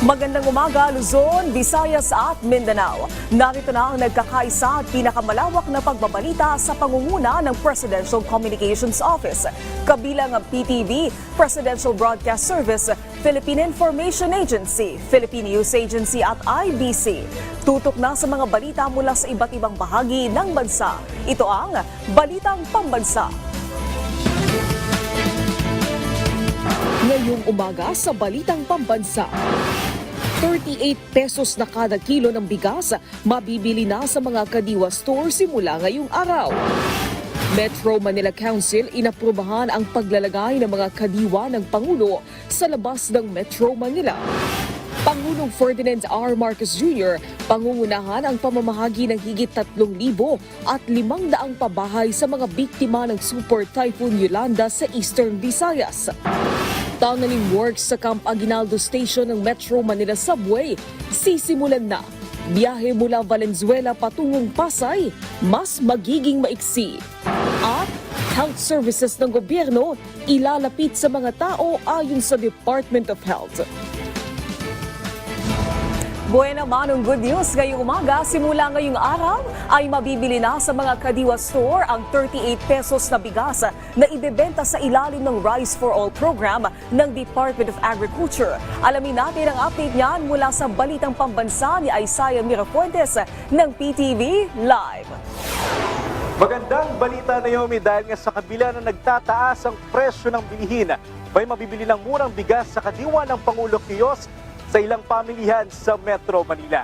Magandang umaga, Luzon, Visayas at Mindanao. Narito na ang nagkakaisa at pinakamalawak na pagbabalita sa pangunguna ng Presidential Communications Office. Kabilang ang PTV, Presidential Broadcast Service, Philippine Information Agency, Philippine News Agency at IBC. Tutok na sa mga balita mula sa iba't ibang bahagi ng bansa. Ito ang Balitang Pambansa. Ngayong umaga sa Balitang Pambansa, 38 pesos na kada kilo ng bigas mabibili na sa mga Kadiwa store simula ngayong araw. Metro Manila Council inaprubahan ang paglalagay ng mga kadiwa ng Pangulo sa labas ng Metro Manila. Pangulong Ferdinand R. Marcos Jr. pangungunahan ang pamamahagi ng higit 3,000 at 500 pabahay sa mga biktima ng Super Typhoon Yolanda sa Eastern Visayas. Tunneling works sa Camp Aguinaldo Station ng Metro Manila Subway sisimulan na. Biyahe mula Valenzuela patungong Pasay, mas magiging maiksi. At health services ng gobyerno ilalapit sa mga tao ayon sa Department of Health. Buena manong good news ngayong umaga, simula ngayong araw ay mabibili na sa mga Kadiwa store ang 38 pesos na bigas na ibebenta sa ilalim ng Rice for All program ng Department of Agriculture. Alamin natin ang update niyan mula sa Balitang Pambansa ni Isaiah Mirafuentes ng PTV Live. Magandang balita, Naomi, dahil nga sa kabila na nagtataas ang presyo ng bilihin, may mabibili ng murang bigas sa Kadiwa ng Pangulo Kiosk sa ilang pamilihan sa Metro Manila.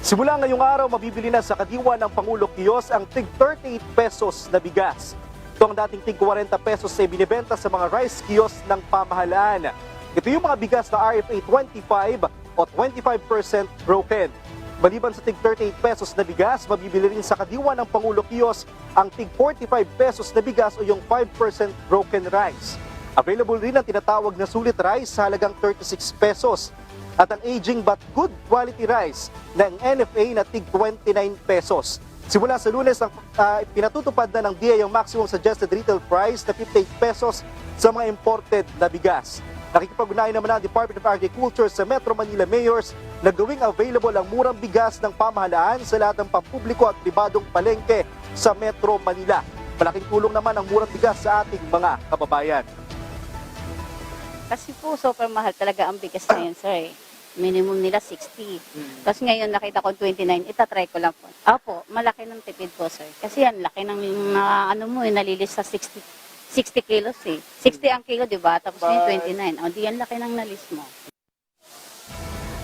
Simula ngayong araw, mabibili na sa Kadiwa ng Pangulo Kiosk ang tig 38 pesos na bigas. Ito ang dating tig 40 pesos na binibenta sa mga rice kiosk ng pamahalaan. Ito yung mga bigas na RFA 25 o 25% broken. Maliban sa tig 38 pesos na bigas, mabibili rin sa Kadiwa ng Pangulo Kiosk ang tig 45 pesos na bigas o yung 5% broken rice. Available rin ang tinatawag na sulit rice sa halagang 36 pesos at ang aging but good quality rice na ang NFA na tig 29 pesos. Simula sa Lunes, pinatutupad na ng DA ang maximum suggested retail price na 58 pesos sa mga imported na bigas. Nakikipag-ugnayan naman ang Department of Agriculture sa Metro Manila mayors na gawing available ang murang bigas ng pamahalaan sa lahat ng pampubliko at pribadong palengke sa Metro Manila. Malaking tulong naman ang murang bigas sa ating mga kababayan. Kasi po, super mahal talaga ang bigas ngayon, sir. Minimum nila 60. Tapos ngayon, nakita ko 29. Itatry ko lang po. Opo, malaki ng tipid po, sir. Kasi yan, laki ng nalilis sa 60 kilos eh. 60 ang kilo, di ba? Tapos yung 29. O, di yan laki ng nalis mo.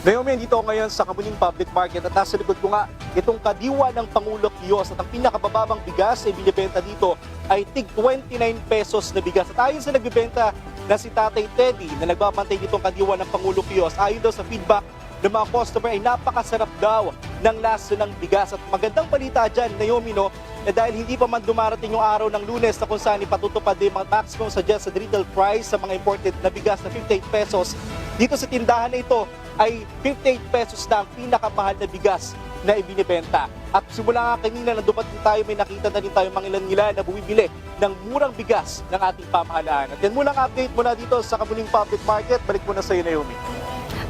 Naomi, dito ako ngayon sa Kamuning Public Market at nasa likod ko nga itong Kadiwa ng Pangulo Kiosk at ang pinakabababang bigas ay binibenta dito ay tig 29 pesos na bigas. At ayon sa nagbibenta na si Tatay Teddy na nagbabantay ditong Kadiwa ng Pangulo Kiosk, ayon daw sa feedback ng mga customer ay napakasarap daw ng lasa ng bigas. At magandang balita dyan, Naomi, no, na dahil hindi pa man dumarating yung araw ng Lunes na kung saan ipatutupad yung mga maximum suggested retail price sa mga imported na bigas na 58 pesos, dito sa tindahan na ito ay 58 pesos na ang pinakamahal na bigas na ibinibenta. At simula nga kanina na dumating tayo, may nakita na rin tayo mga ilan na bumibili ng murang bigas ng ating pamahalaan. At yan muna ang update mula dito sa Kamuning Public Market. Balik muna sa iyo, Naomi.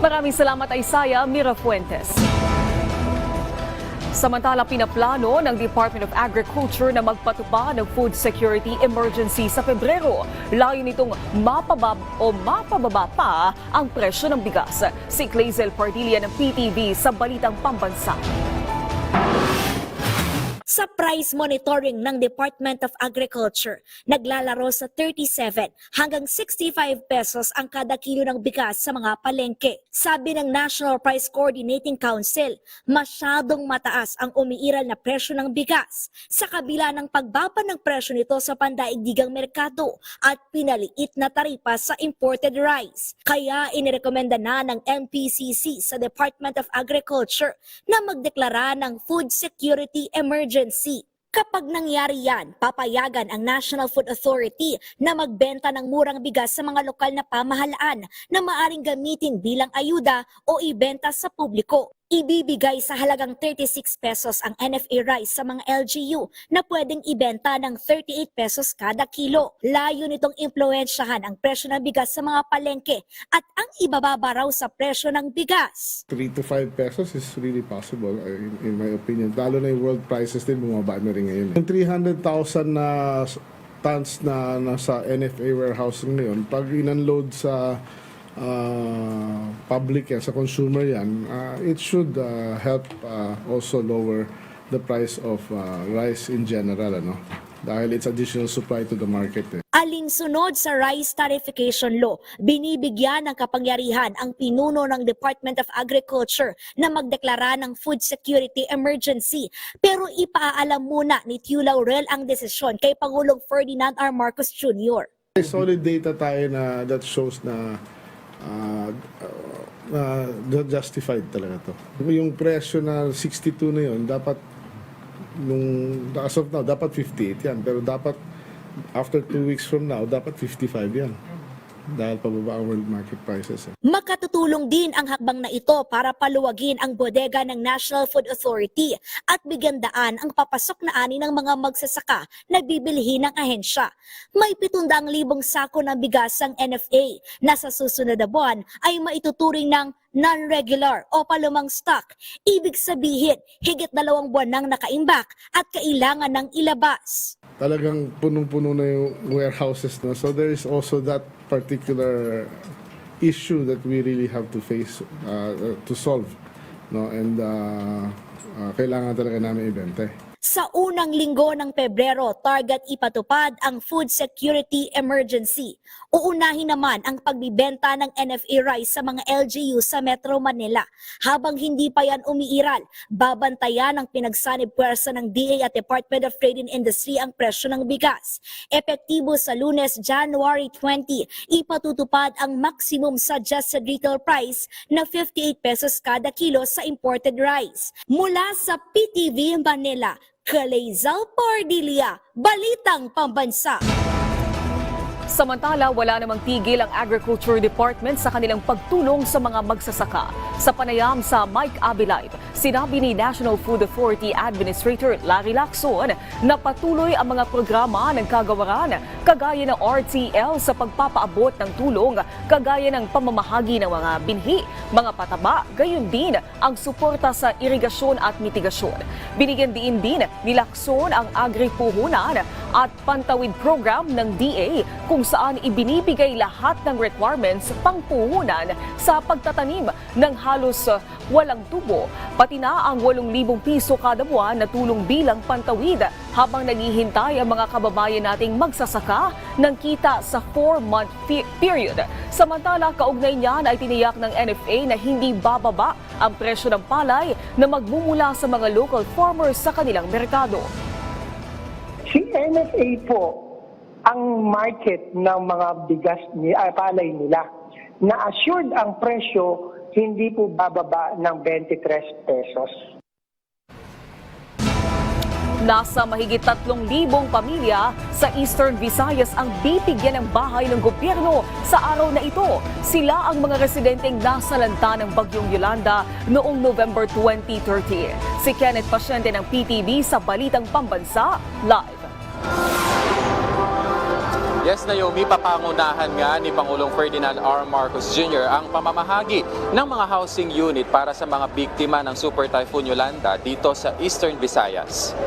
Maraming salamat, Isaiah Mirafuentes. Samantala, pinaplano ng Department of Agriculture na magpatupad ng food security emergency sa Pebrero. Layo nitong mapababa pa ang presyo ng bigas. Si Clazel Pardilla ng PTV sa Balitang Pambansa. Sa price monitoring ng Department of Agriculture, naglalaro sa 37 hanggang 65 pesos ang kada kilo ng bigas sa mga palengke. Sabi ng National Price Coordinating Council, masyadong mataas ang umiiral na presyo ng bigas sa kabila ng pagbaba ng presyo nito sa pandaigdigang merkado at pinaliit na taripa sa imported rice. Kaya inirekomenda na ng NPCC sa Department of Agriculture na magdeklara ng food security emergency. Kapag nangyari yan, papayagan ang National Food Authority na magbenta ng murang bigas sa mga lokal na pamahalaan na maaring gamitin bilang ayuda o ibenta sa publiko. Ibibigay sa halagang 36 pesos ang NFA rice sa mga LGU na pwedeng ibenta ng 38 pesos kada kilo. Layo nitong impluwensyahan ang presyo ng bigas sa mga palengke at ang ibababa raw sa presyo ng bigas. 3 to 5 pesos is really possible in my opinion. Lalo na yung world prices din bumaba na rin ngayon. Yung 300,000 na tons na nasa NFA warehousing na yun, pag in-unload sa public yan, sa consumer yan, it should help also lower the price of rice in general, ano? Dahil it's additional supply to the market. Alinsunod sa Rice Tarification Law, binibigyan ng kapangyarihan ang pinuno ng Department of Agriculture na magdeklara ng food security emergency. Pero ipaalam muna ni Tiu Laurel ang desisyon kay Pangulong Ferdinand R. Marcos Jr. May solid data tayo na that shows na justified talaga to. Yung presyo na 62 na yun, dapat as of now, dapat 58 yan. Pero dapat after 2 weeks from now, dapat 55 yan. Dahil pababa ang world market prices. Makatutulong din ang hakbang na ito para paluwagin ang bodega ng National Food Authority at bigyan daan ang papasok na ani ng mga magsasaka na bibilhin ng ahensya. May 700,000 sako ng bigas ang NFA na sa susunod na buwan ay maituturing ng non-regular o palumang stock. Ibig sabihin, higit 2 buwan nang nakaimbak at kailangan ng ilabas. Talagang punong-puno na yung warehouses na. So there is also that particular issue that we really have to face, to solve. No? And kailangan talaga namin ibenta. Sa unang linggo ng Pebrero, target ipatupad ang food security emergency. Uunahin naman ang pagbibenta ng NFA rice sa mga LGU sa Metro Manila. Habang hindi pa yan umiiral, babantayan ng pinagsanib puwersa ng DA at Department of Trade and Industry ang presyo ng bigas. Epektibo sa Lunes, January 20, ipatutupad ang maximum suggested retail price na 58 pesos kada kilo sa imported rice. Mula sa PTV Manila, Kalezal Pardilia, Balitang Pambansa. Samantala, wala namang tigil ang Agriculture Department sa kanilang pagtulong sa mga magsasaka. Sa panayam sa Mike Abilite, sinabi ni National Food Authority Administrator Larry Lacson na patuloy ang mga programa ng kagawaran kagaya ng RTL sa pagpapaabot ng tulong kagaya ng pamamahagi ng mga binhi, mga pataba, gayon din ang suporta sa irigasyon at mitigasyon. Binigyan din ni Lacson ang agri-puhunan at pantawid program ng DA kung saan ibinibigay lahat ng requirements pangpuhunan sa pagtatanim ng halos walang tubo, pati na ang 8,000 piso kada buwan na tulong bilang pantawid habang naghihintay ang mga kababayan nating magsasaka ng kita sa 4-month period. Samantala, kaugnay niyan ay tiniyak ng NFA na hindi bababa ang presyo ng palay na magmumula sa mga local farmers sa kanilang merkado. Si NFA po ang market ng mga bigas palay nila na assured ang presyo hindi po bababa ng 23 pesos. Nasa mahigit 3,000 pamilya sa Eastern Visayas ang bibigyan ng bahay ng gobyerno sa araw na ito. Sila ang mga residenteng nasalanta ng Bagyong Yolanda noong November 2013. Si Kenneth Pasyente ng PTV sa Balitang Pambansa, live. Yes, Naomi, papangunahan nga ni Pangulong Ferdinand R. Marcos Jr. ang pamamahagi ng mga housing unit para sa mga biktima ng Super Typhoon Yolanda dito sa Eastern Visayas.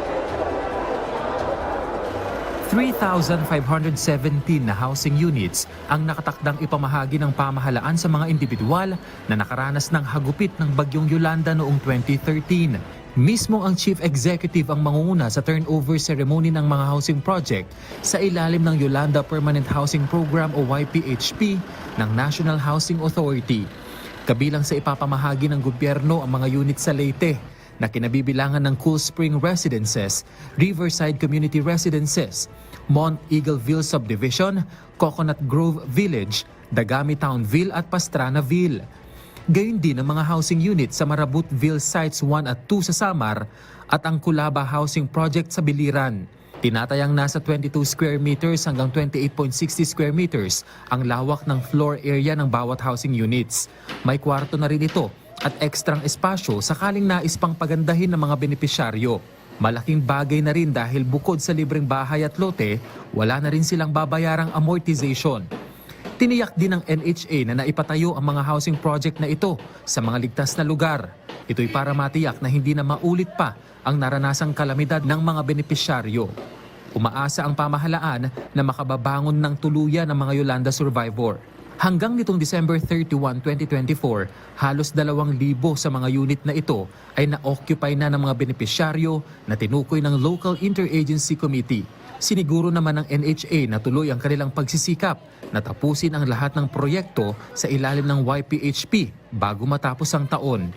3,517 na housing units ang nakatakdang ipamahagi ng pamahalaan sa mga individual na nakaranas ng hagupit ng Bagyong Yolanda noong 2013. Mismo ang Chief Executive ang mangunguna sa turnover ceremony ng mga housing project sa ilalim ng Yolanda Permanent Housing Program o YPHP ng National Housing Authority. Kabilang sa ipapamahagi ng gobyerno ang mga unit sa Leyte na kinabibilangan ng Cool Spring Residences, Riverside Community Residences, Mount Eagleville Subdivision, Coconut Grove Village, Dagami Townville at Pastranaville. Gayun din ang mga housing units sa Marabutville Sites 1 at 2 sa Samar at ang Kulaba Housing Project sa Biliran. Tinatayang nasa 22 square meters hanggang 28.60 square meters ang lawak ng floor area ng bawat housing units. May kwarto na rin ito at ekstrang espasyo sakaling nais pang pagandahin ng mga benepisyaryo. Malaking bagay na rin dahil bukod sa libreng bahay at lote, wala na rin silang babayarang amortization. Tiniyak din ng NHA na naipatayo ang mga housing project na ito sa mga ligtas na lugar. Ito'y para matiyak na hindi na maulit pa ang naranasang kalamidad ng mga benepisyaryo. Umaasa ang pamahalaan na makababangon ng tuluyan ang mga Yolanda survivor. Hanggang nitong December 31, 2024, halos 2,000 sa mga unit na ito ay na-occupy na ng mga benepisyaryo na tinukoy ng Local Interagency Committee. Siniguro naman ng NHA na tuloy ang kanilang pagsisikap na tapusin ang lahat ng proyekto sa ilalim ng YPHP bago matapos ang taon.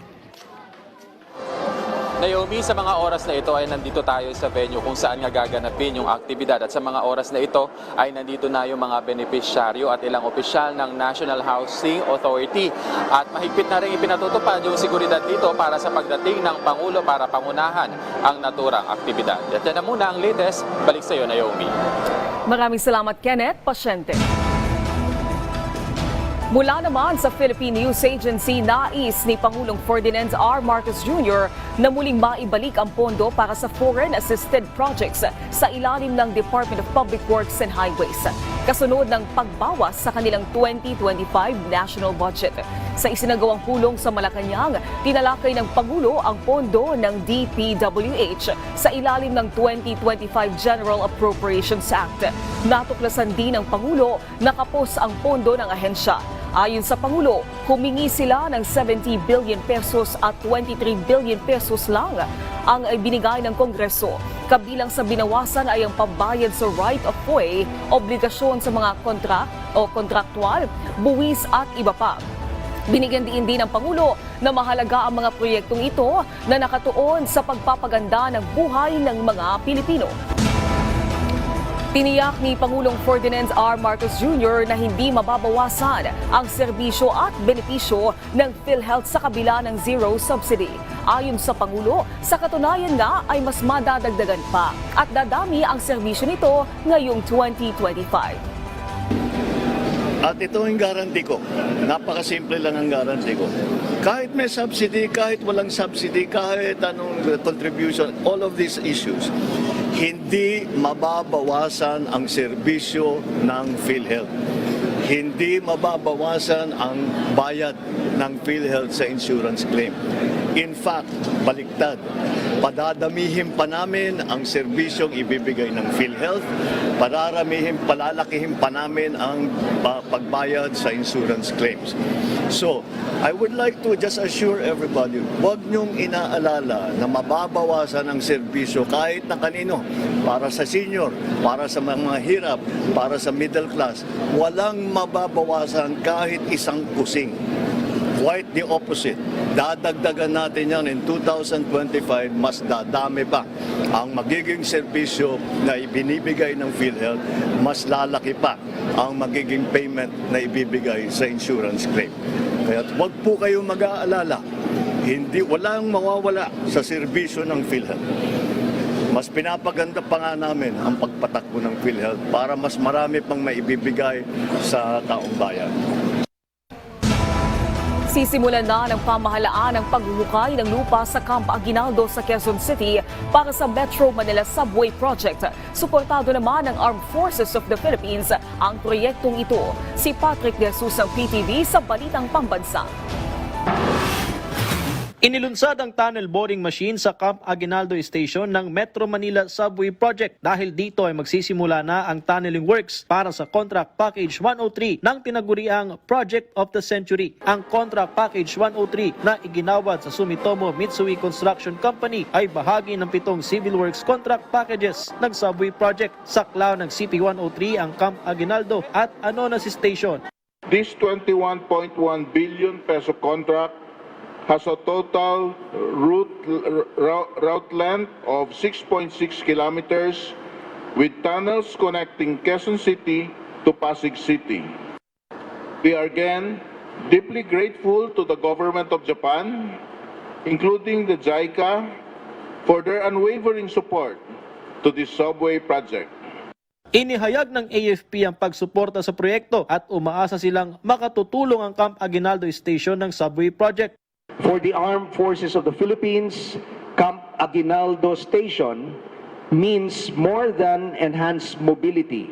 Naomi, sa mga oras na ito ay nandito tayo sa venue kung saan nga gaganapin yung aktibidad at sa mga oras na ito ay nandito na yung mga benepisyaryo at ilang opisyal ng National Housing Authority at mahigpit na rin ipinatutupad yung seguridad dito para sa pagdating ng Pangulo para pangunahan ang naturang aktibidad. At yan na muna ang latest. Balik sa iyo, Naomi. Maraming salamat, Kenneth. Pasyente. Mula naman sa Philippine News Agency, nais ni Pangulong Ferdinand R. Marcos Jr. na muling maibalik ang pondo para sa foreign assisted projects sa ilalim ng Department of Public Works and Highways, kasunod ng pagbawas sa kanilang 2025 national budget. Sa isinagawang pulong sa Malacanang, tinalakay ng Pangulo ang pondo ng DPWH sa ilalim ng 2025 General Appropriations Act. Natuklasan din ng Pangulo na kapos ang pondo ng ahensya. Ayon sa Pangulo, humingi sila ng 70 billion pesos at 23 billion pesos lang ang binigay ng Kongreso. Kabilang sa binawasan ay ang pambayad sa right of way, obligasyon sa mga kontraktual, buwis at iba pa. Binigyan din ng Pangulo na mahalaga ang mga proyektong ito na nakatuon sa pagpapaganda ng buhay ng mga Pilipino. Tiniyak ni Pangulong Ferdinand R. Marcos Jr. na hindi mababawasan ang serbisyo at benepisyo ng PhilHealth sa kabila ng zero subsidy. Ayon sa Pangulo, sa katunayan nga ay mas madadagdagan pa at dadami ang serbisyo nito ngayong 2025. At ito ang guarantee ko. Napakasimple lang ang guarantee ko. Kahit may subsidy, kahit walang subsidy, kahit anong contribution, all of these issues, hindi mababawasan ang serbisyo ng PhilHealth. Hindi mababawasan ang bayad ng PhilHealth sa insurance claim. In fact, baliktad, padadamihin pa namin ang serbisyong ibibigay ng PhilHealth, palalakihin pa namin ang pagbayad sa insurance claims. So, I would like to just assure everybody, huwag niyong inaalala na mababawasan ang serbisyo kahit na kanino, para sa senior, para sa mga hirap, para sa middle class. Walang mababawasan kahit isang kusing. Quite the opposite. Dadagdagan natin yan in 2025, mas dadami pa ang magiging serbisyo na ibinibigay ng PhilHealth, mas lalaki pa ang magiging payment na ibibigay sa insurance claim. Kaya wag po kayong mag-aalala, walang mawawala sa serbisyo ng PhilHealth. Mas pinapaganda pa nga namin ang pagpatakbo ng PhilHealth para mas marami pang maibibigay sa taong bayan. Sisimulan na ng pamahalaan ang paghuhukay ng lupa sa Camp Aguinaldo sa Quezon City para sa Metro Manila Subway Project. Suportado naman ng Armed Forces of the Philippines ang proyektong ito. Si Patrick De Jesus ng PTV sa Balitang Pambansa. Inilunsad ang tunnel boring machine sa Camp Aguinaldo Station ng Metro Manila Subway Project dahil dito ay magsisimula na ang tunneling works para sa Contract Package 103 ng tinaguriang Project of the Century. Ang Contract Package 103 na iginawad sa Sumitomo Mitsui Construction Company ay bahagi ng 7 civil works contract packages ng Subway Project. Saklaw ng CP103 ang Camp Aguinaldo at Anonas Station. This 21.1 billion peso contract has a total route length of 6.6 kilometers with tunnels connecting Quezon City to Pasig City. We are again deeply grateful to the government of Japan, including the JICA, for their unwavering support to this subway project. Inihayag ng AFP ang pagsuporta sa proyekto at umaasa silang makatutulong ang Camp Aguinaldo Station ng Subway Project. For the Armed Forces of the Philippines, Camp Aguinaldo Station means more than enhanced mobility.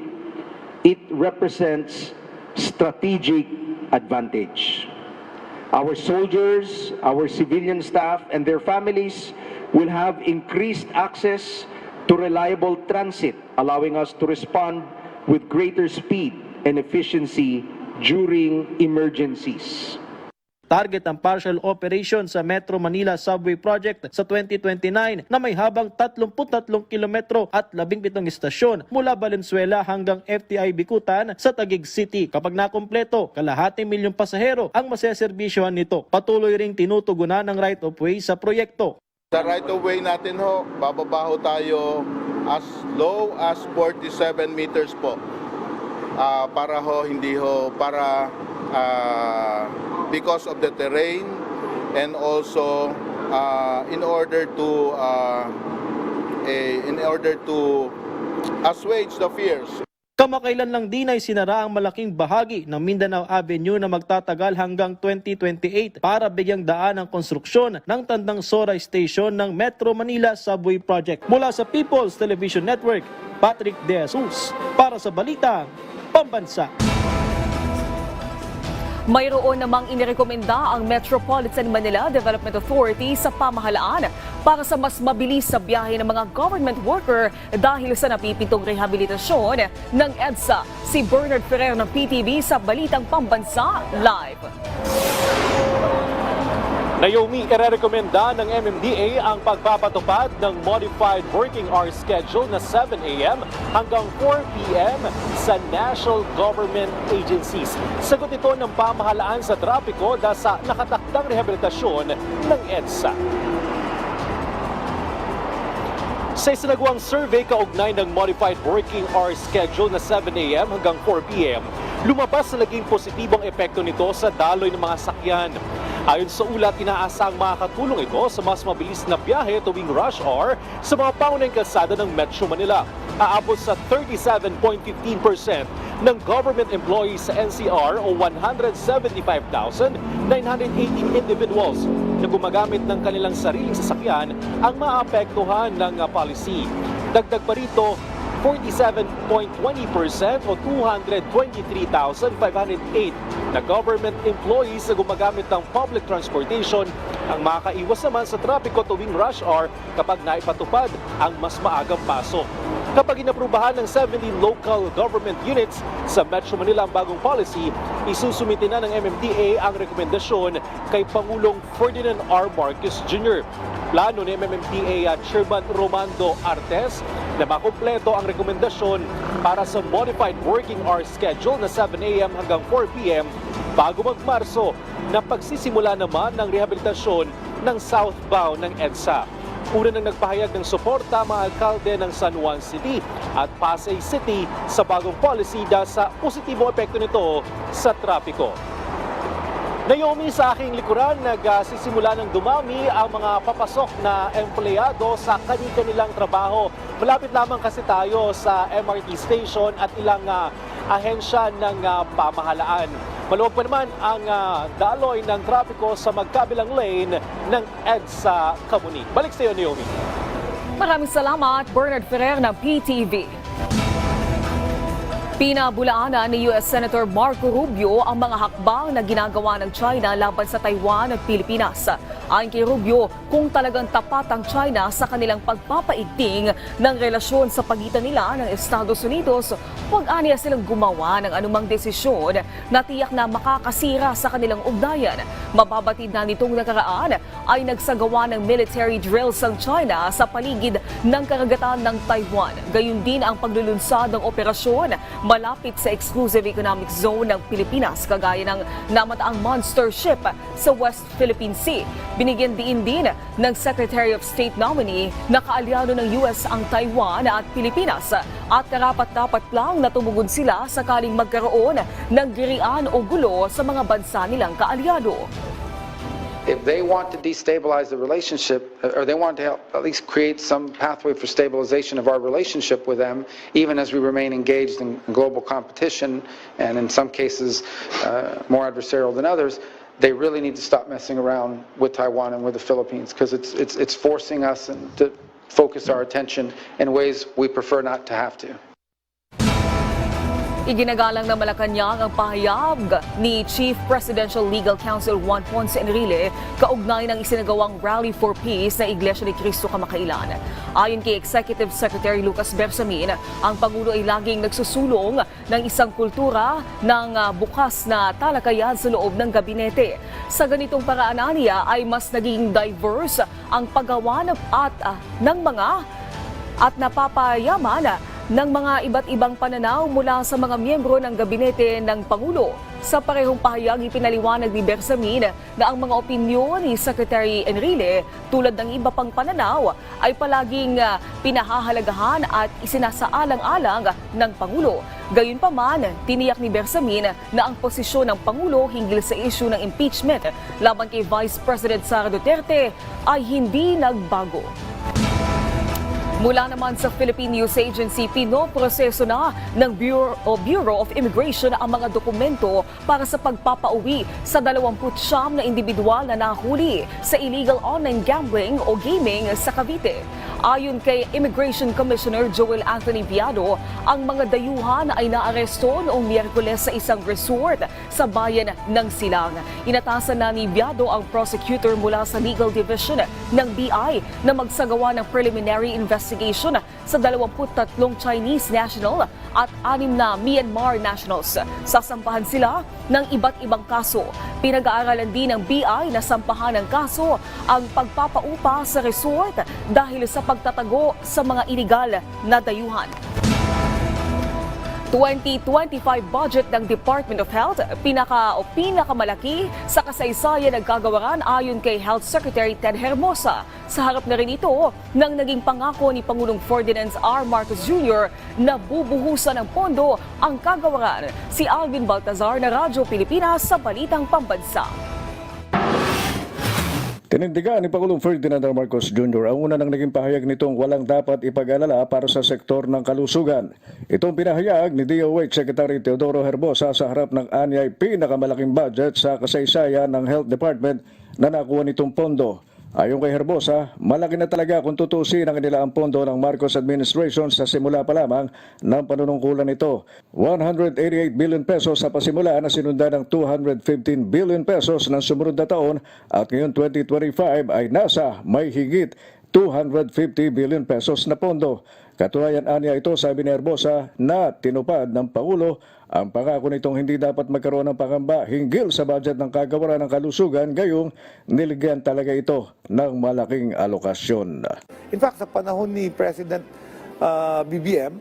It represents strategic advantage. Our soldiers, our civilian staff, and their families will have increased access to reliable transit, allowing us to respond with greater speed and efficiency during emergencies. Target ang partial operation sa Metro Manila Subway Project sa 2029 na may habang 33 kilometro at 17 istasyon mula Valenzuela hanggang FTI Bicutan sa Taguig City. Kapag nakumpleto, 250,000 pasahero ang maseserbisyohan nito. Patuloy ring tinutugunan ng right-of-way sa proyekto. Sa right-of-way natin ho, bababa ho tayo as low as 47 meters po. Para ho, hindi ho, para because of the terrain and also in order to assuage the fears. Kamakailan lang din ay sinara ang malaking bahagi ng Mindanao Avenue na magtatagal hanggang 2028 para bigyang daan ang konstruksyon ng Tandang Sora Station ng Metro Manila Subway Project. Mula sa People's Television Network, Patrick De Jesus para sa Balitang Pambansa. Mayroon namang inirekomenda ang Metropolitan Manila Development Authority sa pamahalaan para sa mas mabilis sa biyahe ng mga government worker dahil sa napipitong rehabilitasyon ng EDSA. Si Bernard Ferrer ng PTV sa Balitang Pambansa Live. Naomi, irerekomenda ng MMDA ang pagpapatupad ng modified working hour schedule na 7 a.m. hanggang 4 p.m. sa national government agencies. Sagot ito ng pamahalaan sa trapiko dahil sa nakatakdang rehabilitasyon ng EDSA. Sa isinagawang survey kaugnay ng modified working hour schedule na 7 a.m. hanggang 4 p.m., lumabas na naging positibong epekto nito sa daloy ng mga sakyan. Ayon sa ulat, inaasang makakatulong ito sa mas mabilis na biyahe tuwing rush hour sa mga pangunahing kalsada ng Metro Manila. Aabot sa 37.15% ng government employees sa NCR o 175,918 individuals na gumagamit ng kanilang sariling sasakyan ang maapektuhan ng policy. Dagdag pa rito, 47.20% o 223,508 na government employees na gumagamit ng public transportation ang makakaiwas naman sa trapiko tuwing rush hour kapag naipatupad ang mas maagang pasok. Kapag inaprubahan ng 17 local government units sa Metro Manila ang bagong policy, isusumite na ng MMDA ang rekomendasyon kay Pangulong Ferdinand R. Marcos Jr. Plano ni MMDA Chairman Romando Artes na makumpleto ang rekomendasyon para sa modified working hour schedule na 7 a.m. hanggang 4 p.m. bago magmarso na pagsisimula naman ng rehabilitasyon ng southbound ng EDSA. Una nang nagpahayag ng suporta mga alkalde ng San Juan City at Pasay City sa bagong policy dahil sa positibong epekto nito sa trapiko. Naomi, sa aking likuran, nagsisimula ng dumami ang mga papasok na empleyado sa kanilang trabaho. Malapit lamang kasi tayo sa MRT station at ilang ahensya ng pamahalaan. Maluwag pa naman ang daloy ng trapiko sa magkabilang lane ng EDSA Kamuni. Balik sa iyo, Naomi. Maraming salamat, Bernard Ferrer ng PTV. Pinabulaanan ni U.S. Senator Marco Rubio ang mga hakbang na ginagawa ng China laban sa Taiwan at Pilipinas. Ayon kay Rubio, kung talagang tapat ang China sa kanilang pagpapaigting ng relasyon sa pagitan nila ng Estados Unidos, huwag aniya silang gumawa ng anumang desisyon na tiyak na makakasira sa kanilang ugnayan. Mababatid na nitong nakaraan ay nagsagawa ng military drills ang China sa paligid ng karagatan ng Taiwan. Gayun din ang paglulunsad ng operasyon malapit sa exclusive economic zone ng Pilipinas, kagaya ng namataang monster ship sa West Philippine Sea. Binigyan diin din ng Secretary of State nominee na kaalyado ng US ang Taiwan at Pilipinas at karapat-dapat lang na tumugon sila sakaling magkaroon ng girian o gulo sa mga bansa nilang kaalyado. If they want to destabilize the relationship, or they want to help at least create some pathway for stabilization of our relationship with them, even as we remain engaged in global competition, and in some cases more adversarial than others, they really need to stop messing around with Taiwan and with the Philippines, because it's forcing us to focus our attention in ways we prefer not to have to. Iginagalang ng Malacanang ang pahayag ni Chief Presidential Legal Counsel Juan Ponce Enrile kaugnay ng isinagawang Rally for Peace na Iglesia ni Cristo Kamakailan. Ayon kay Executive Secretary Lucas Bersamin, ang Pangulo ay laging nagsusulong ng isang kultura ng bukas na talakayan sa loob ng gabinete. Sa ganitong paraan niya ay mas naging diverse ang paggawa ng mga at napapayaman ng mga iba't ibang pananaw mula sa mga miyembro ng gabinete ng Pangulo. Sa parehong pahayag, ipinaliwanag ni Bersamin na ang mga opinyon ni Secretary Enrile tulad ng iba pang pananaw ay palaging pinahahalagahan at isinasaalang-alang ng Pangulo. Gayunpaman, tiniyak ni Bersamin na ang posisyon ng Pangulo hinggil sa issue ng impeachment laban kay Vice President Sara Duterte ay hindi nagbago. Mula naman sa Philippine News Agency, pinoproseso na ng Bureau of Immigration ang mga dokumento para sa pagpapauwi sa 29 na individual na nahuli sa illegal online gambling o gaming sa Cavite. Ayon kay Immigration Commissioner Joel Anthony Viado, ang mga dayuhan ay naaresto noong Miyerkules sa isang resort sa bayan ng Silang. Inatasan na ni Viado ang prosecutor mula sa Legal Division ng BI na magsagawa ng preliminary investigation sa 23 Chinese national at 6 na Myanmar nationals. Sasampahan sila ng iba't ibang kaso. Pinag-aaralan din ng BI na sampahan ng kaso ang pagpapaupa sa resort dahil sa pagtatago sa mga iligal na dayuhan. 2025 budget ng Department of Health, pinakamalaki sa kasaysayan ng kagawaran ayon kay Health Secretary Ted Hermosa. Sa harap na rin ito ng naging pangako ni Pangulong Ferdinand R. Marcos Jr. na bubuhusan ng pondo ang kagawaran. Si Alvin Baltazar na Radyo Pilipinas sa Balitang Pambansa. Tinindigan ni Pangulong Ferdinand R. Marcos Jr. ang una ng naging pahayag nitong walang dapat ipag-alala para sa sektor ng kalusugan. Itong pinahayag ni DOH Secretary Teodoro Herbosa sa harap ng anyay pinakamalaking budget sa kasaysayan ng Health Department na nakuha nitong pondo. Ayon kay Herbosa, malaki na talaga kung tutusin ang inilaang pondo ng Marcos Administration sa simula pa lamang ng panunungkulan nito. 188 billion pesos sa pasimula na sinundan ng 215 billion pesos ng sumunod na taon at ngayon 2025 ay nasa may higit 250 billion pesos na pondo. Katunayan aniya ito, sabi ni Herbosa, na tinupad ng Pangulo ang pangako nitong hindi dapat magkaroon ng pangamba hinggil sa budget ng kagawaran ng kalusugan, gayong niligyan talaga ito ng malaking alokasyon. In fact, sa panahon ni President BBM,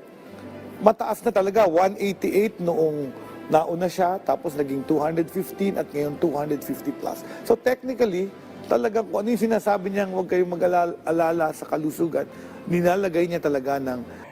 mataas na talaga, 188 noong nauna siya, tapos naging 215 at ngayon 250 plus. So technically, talagang kung ano yung sinasabi niyang huwag kayong mag-alala sa kalusugan, nilalagay niya talaga ng...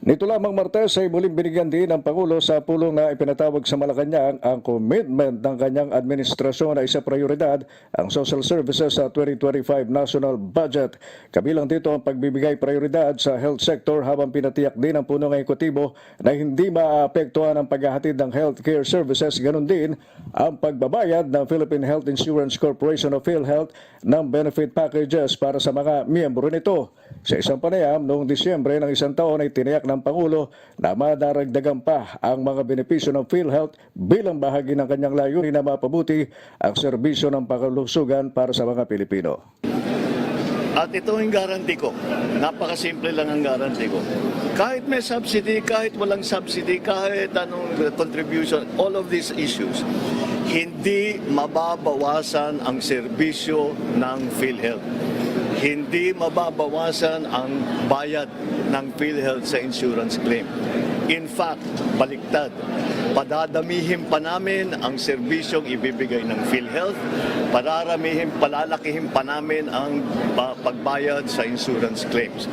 Nito lamang Martes ay muling binigyan din ng Pangulo sa pulong na ipinatawag sa Malacanang ang commitment ng kanyang administrasyon na isa prioridad ang social services sa 2025 national budget. Kabilang dito ang pagbibigay prioridad sa health sector habang pinatiyak din ng punong ehekutibo na hindi maapektuhan ang paghahatid ng healthcare services. Ganon din ang pagbabayad ng Philippine Health Insurance Corporation of PhilHealth ng benefit packages para sa mga miyembro nito. Sa isang panayam noong Disyembre ng isang taon ay tiniyak ng Pangulo na madaragdagan pa ang mga benepisyo ng PhilHealth bilang bahagi ng kanyang layunin na mapabuti ang serbisyo ng pangkalusugan para sa mga Pilipino. At ito yung guarantee ko. Napakasimple lang ang guarantee ko. Kahit may subsidy, kahit walang subsidy, kahit anong contribution, all of these issues, hindi mababawasan ang serbisyo ng PhilHealth. Hindi mababawasan ang bayad ng PhilHealth sa insurance claim. In fact, baliktad, padadamihin pa namin ang serbisyong ibibigay ng PhilHealth, palalakihin pa namin ang pagbayad sa insurance claims.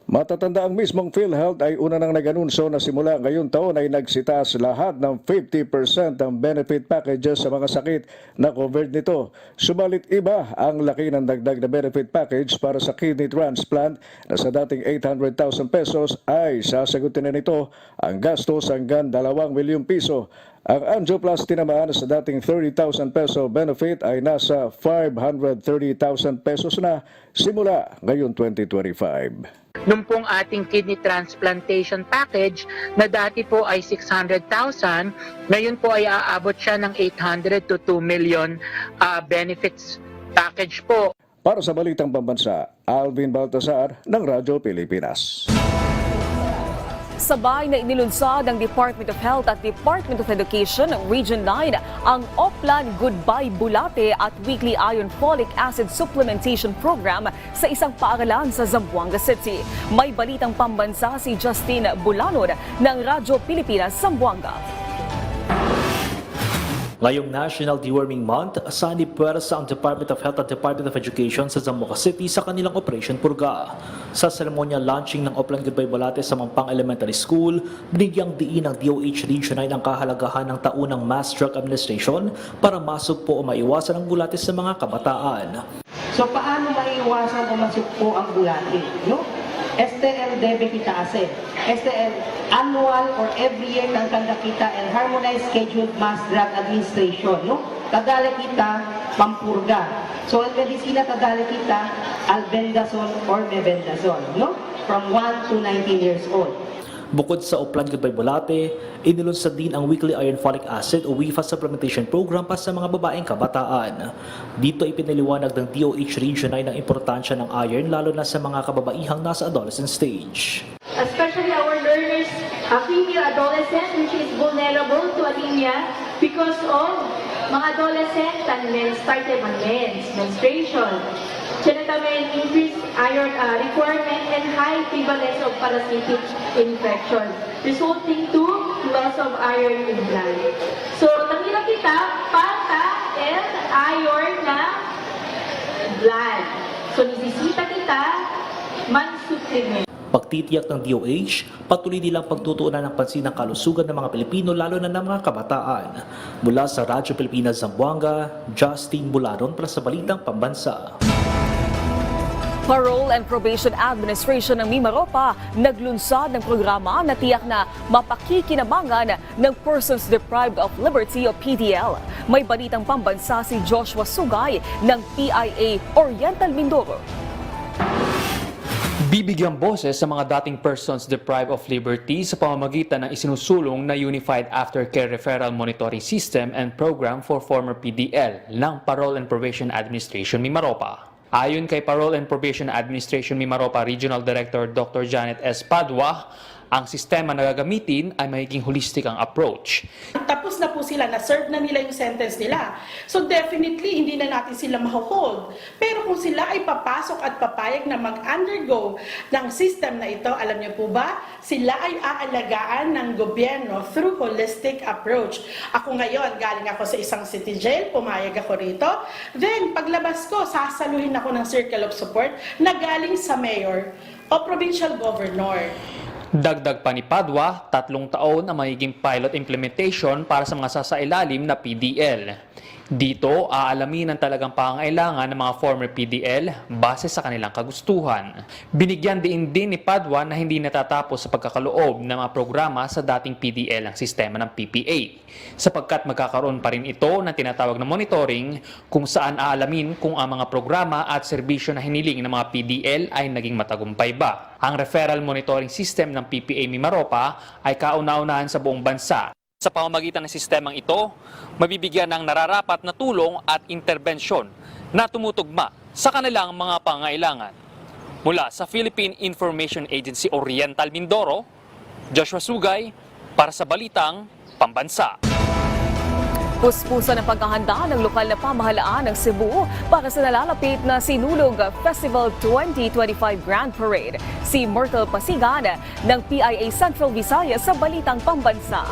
Matatanda ang mismong PhilHealth ay una nang nag-anunso na simula ngayong taon ay nagsitaas lahat ng 50% ng benefit packages sa mga sakit na covered nito. Subalit iba ang laki ng dagdag na benefit package para sa kidney transplant na sa dating 800,000 pesos ay sasagutin na nito ang gastos hanggang 2 milyong piso. Ang angioplasty naman sa dating 30,000 peso benefit ay nasa 530,000 pesos na simula ngayon 2025. Nung pong ating kidney transplantation package na dati po ay 600,000, ngayon po ay aabot siya ng 800 to 2 million benefits package po. Para sa Balitang Pambansa, Alvin Baltasar ng Radyo Pilipinas. Sabay na inilunsad ng Department of Health at Department of Education Region 9 ang Oplan Goodbye Bulate at Weekly Iron Folic Acid Supplementation Program sa isang paaralan sa Zamboanga City. May balitang pambansa si Justin Bulanod ng Radyo Pilipinas, Zamboanga. Ngayong National Deworming Month, saan ipuwersa ang Department of Health at Department of Education sa Zamboanga City sa kanilang Operation Purga. Sa seremonya launching ng Oplan Goodbye Bulate sa Mampang Elementary School, binigyang diin ng DOH Region 9 ang kahalagahan ng taunang Mass Drug Administration para masugpo o maiwasan ang bulate sa mga kabataan. So paano maiiwasan o masugpo ang bulate? No? STL debe kita ase. STL annual or every year kang kanda kita and harmonized scheduled mass drug administration. No? Kadali kita pampurga. So ang medisina kadali kita albendazole or mebendazole. No? From 1 to 19 years old. Bukod sa Oplan Goodbye Bulate, inilunsad din ang Weekly Iron Folic Acid o WIFA Supplementation Program para sa mga babaeng kabataan. Dito ipinaliwanag ng DOH Region 9 ang importansya ng iron lalo na sa mga kababaihang nasa adolescent stage. Especially our learners, female adolescents which is vulnerable to anemia because of mga adolescent and men started on menstruation. Genitamen increased iron requirement and high prevalence of parasitic infection, resulting to loss of iron in blood. So, nakita kita, pata and iron na blood. So, nisisita kita, man-supplement. Pagtitiyak ng DOH, patuloy nilang pagtutuunan ng pansin ng kalusugan ng mga Pilipino lalo na ng mga kabataan. Mula sa Radyo Pilipinas Zamboanga, Justin Bularon para sa Balitang Pambansa. Parole and Probation Administration ng Mimaropa naglunsad ng programa na tiyak na mapakikinabangan ng Persons Deprived of Liberty o PDL. May balitang pambansa si Joshua Sugay ng PIA Oriental Mindoro. Bibigyang boses sa mga dating persons deprived of liberty sa pamamagitan ng isinusulong na Unified Aftercare Referral Monitoring System and Program for Former PDL ng Parole and Probation Administration Mimaropa. Ayon kay Parole and Probation Administration Mimaropa Regional Director Dr. Janet S. Padua, ang sistema na gagamitin ay magiging holistic ang approach. Tapos na po sila, na-serve na nila yung sentence nila. So definitely, hindi na natin sila maho-hold. Pero kung sila ay papasok at papayag na mag-undergo ng system na ito, alam niyo po ba, sila ay aalagaan ng gobyerno through holistic approach. Ako ngayon, galing ako sa isang city jail, pumayag ako rito. Then, paglabas ko, sasaluhin ako ng circle of support na galing sa mayor o provincial governor. Dagdag pa ni Padua, 3 taon ang magiging pilot implementation para sa mga sasailalim na PDL. Dito, aalamin ang talagang pangangailangan ng mga former PDL base sa kanilang kagustuhan. Binigyan din ni Padua na hindi natatapos sa pagkakaloob ng mga programa sa dating PDL ang sistema ng PPA, sapagkat magkakaroon pa rin ito ng tinatawag na monitoring kung saan aalamin kung ang mga programa at serbisyo na hiniling ng mga PDL ay naging matagumpay ba. Ang referral monitoring system ng PPA Mimaropa ay kauna-unahan sa buong bansa. Sa pamamagitan ng sistemang ito, mabibigyan ng nararapat na tulong at interbensyon na tumutugma sa kanilang mga pangailangan. Mula sa Philippine Information Agency Oriental Mindoro, Joshua Sugay para sa Balitang Pambansa. Puspusan ang paghahanda ng lokal na pamahalaan ng Cebu para sa nalalapit na Sinulog Festival 2025 Grand Parade. Si Myrtle Pasigan ng PIA Central Visayas sa Balitang Pambansa.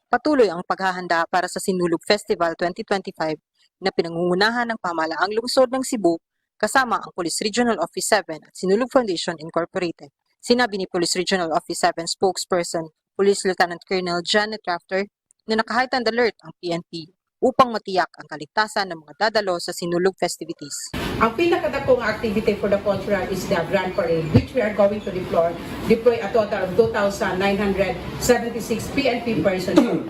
Patuloy ang paghahanda para sa Sinulog Festival 2025 na pinangungunahan ng pamahalaang lungsod ng Cebu kasama ang Police Regional Office 7 at Sinulog Foundation Incorporated. Sinabi ni Police Regional Office 7 spokesperson Police Lieutenant Colonel Janet Rafter na naka-heightened alert ang PNP upang matiyak ang kaligtasan ng mga dadalo sa Sinulog festivities. Ang pinakadakong activity for the cultural is the Grand Parade, which we are going to deploy a total of 2,976 PNP personnel.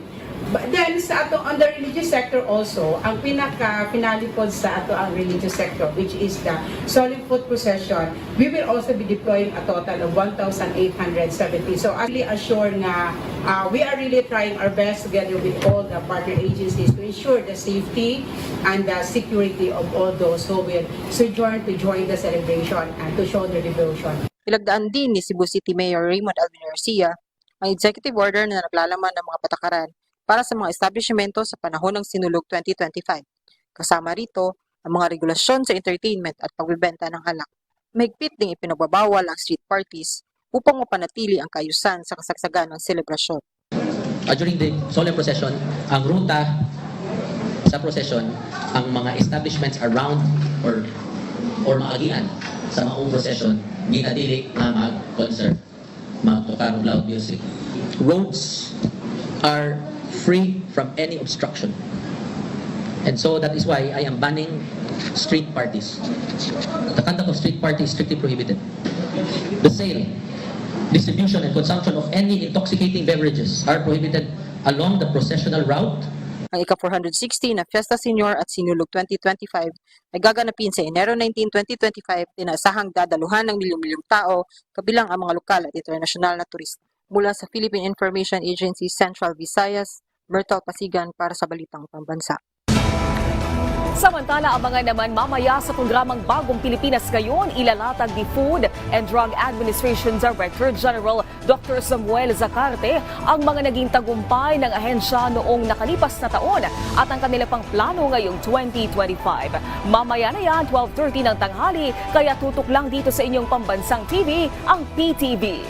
But then sa ato on the religious sector also, ang pinaka-finale po sa ato ang religious sector, which is the Solemn Foot Procession, we will also be deploying a total of 1,870. So I really assure nga we are really trying our best together with all the partner agencies to ensure the safety and the security of all those who will sojourn to join the celebration and to show their devotion. Ilagdaan din ni Cebu City Mayor Raymond Alvin Garcia ang executive order na naglalaman ng mga patakaran para sa mga establishmento sa panahon ng Sinulog 2025. Kasama rito ang mga regulasyon sa entertainment at pagbebenta ng alak. Mahigpit ding ipinagbabawal ang street parties upang mapanatili ang kaayusan sa kasagsagan ng selebrasyon. During the solemn procession, ang ruta sa procession, ang mga establishments around or maagian sa maong procession, ginadili na mag-concert, mag-tukar loud music. Roads are free from any obstruction. And so that is why I am banning street parties. The conduct of street parties is strictly prohibited. The sale, distribution, and consumption of any intoxicating beverages are prohibited along the processional route. Ang ika-460 na Fiesta Senior at Sinulog 2025 ay gaganapin sa Enero 19, 2025, inaasahang dadaluhan ng milyong-milyong tao, kabilang ang mga lokal at internasyonal na turista. Mula sa Philippine Information Agency Central Visayas, Myrtle Pasigan para sa Balitang Pambansa. Samantala, ang mga naman mamaya sa programang Bagong Pilipinas Ngayon, ilalatag ni Food and Drug Administration Director General Dr. Samuel Zacarte ang mga naging tagumpay ng ahensya noong nakalipas na taon at ang kanila pang plano ngayong 2025. Mamaya na yan, 12:30 ng tanghali, kaya tutok lang dito sa inyong pambansang TV, ang PTV.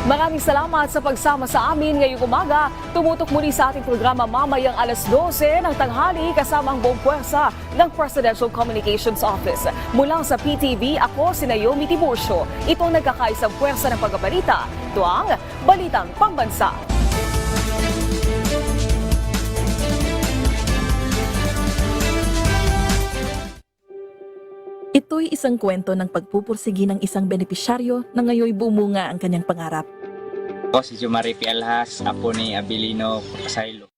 Maraming salamat sa pagsama sa amin ngayong umaga. Tumutok muli sa ating programa mamayang alas 12 ng tanghali kasama ang buong puwersa ng Presidential Communications Office. Mula sa PTV, ako si Naomi Tiburcio. Ito ang nagkakaisang puwersa ng pagbabalita. Ito ang Balitang Pambansa. Ito'y isang kwento ng pagpupursigi ng isang benepisyaryo na ngayoy bumunga ang kanyang pangarap. Ako si Jumari Pialhas, apo ni Abilino Pasaylo.